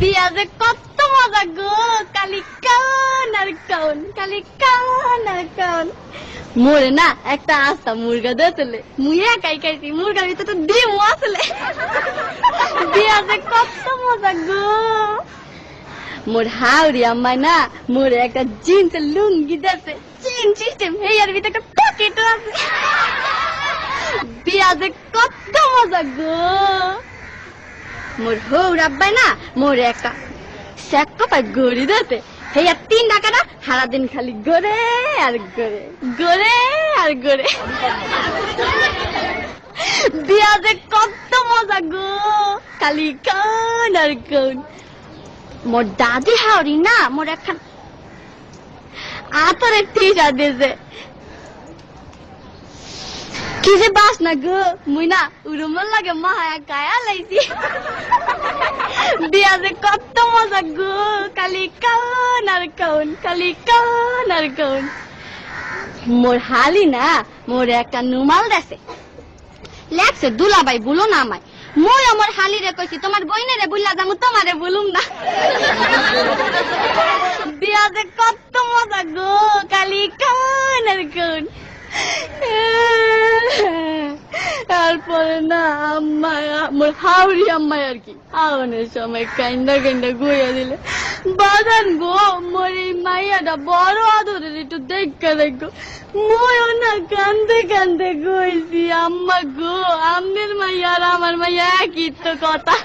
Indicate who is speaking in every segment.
Speaker 1: বিয়া যে কত মজা গো, কালি কান আর কান, কালি কান আর কান। মোরে না একটা আস্তা মুরগা দিয়েছিলে, মুই একাই খাইছি, মুরগার ভিতরে তো ডিম আসলে। বিয়া যে কত মজা গো। মোর হাওড়ি আম্মাই না মোরে একটা জিন্সের লুঙ্গি দিয়েছে, চেন সিস্টেম, এর ভিতরে একটা পকেটও আছে। বিয়া যে কত মজা গো। মোর হৌর আব্বাই না মোরে একটা স্যাক কপায় গড়ি দিতে, হেয়া 3 টাকাটা সারাদিন খালি গড়ে আর গড়ে, গড়ে আর গড়ে। বিয়া যে কত মজা গো, খালি কান আর কান। মোর দাদি হাওড়ি না মোর একখান আতরের টিসা দিয়েছে, কি যে বাস না গো, মুই না উড়ুমল লাগে মায়া গায়া লাইছি। বিয়া যে কত মজা গো, কালি কান আর কান, কালি কান আর কান। মোর হালি না মোর একটা নুমাল দেছে, লেখছে দুলাবাই বলো না আমায়। মই আমার হালি রে কইছি তোমার বইনেরে বুঝলা যাবো, তোমারে বলুম না। বিয়া যে কত মজা গো, কালি কান আর কান। তারপরে না আম্মা মোর হাওড়ি আম্মাই আর কি আওনের সময় কাইন্দা কাইন্দা গুইয়া দিলে, বাগান গো মোর এই মাইয়াটা বড় আদরের, একটু দেখা দেখো। ময়ও না কান্দে কান্দে গইছি, আম্মা গো আমনের মাইয়া আর আমার মাইয়া একই তো কথা।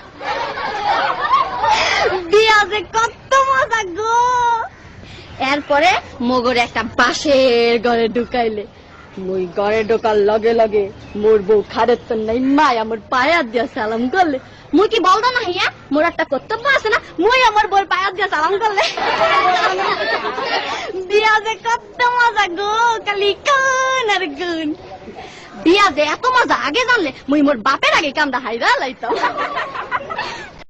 Speaker 1: বিয়া যে কত মজা গো। এরপরে মগর একটা বাঁশের ঘরে ঢুকাইলে, মুই ঘরে ঢোকার লগে লগে মোর বউ খারের তো নাই মাই আমার পায়া দিয়া সালাম করলে। মুই কি বলতো না হিয়া মোর একটা কর্তব্য আছে না, মুই আমার বউর পায়া দিয়া সালাম করলে। বিয়া যে কত মজা গো, কালি কান আর কান। বিয়া যে এত মজা আগে জানলে মুই মোর বাপের আগে কামটা হাইরা লাইতাম।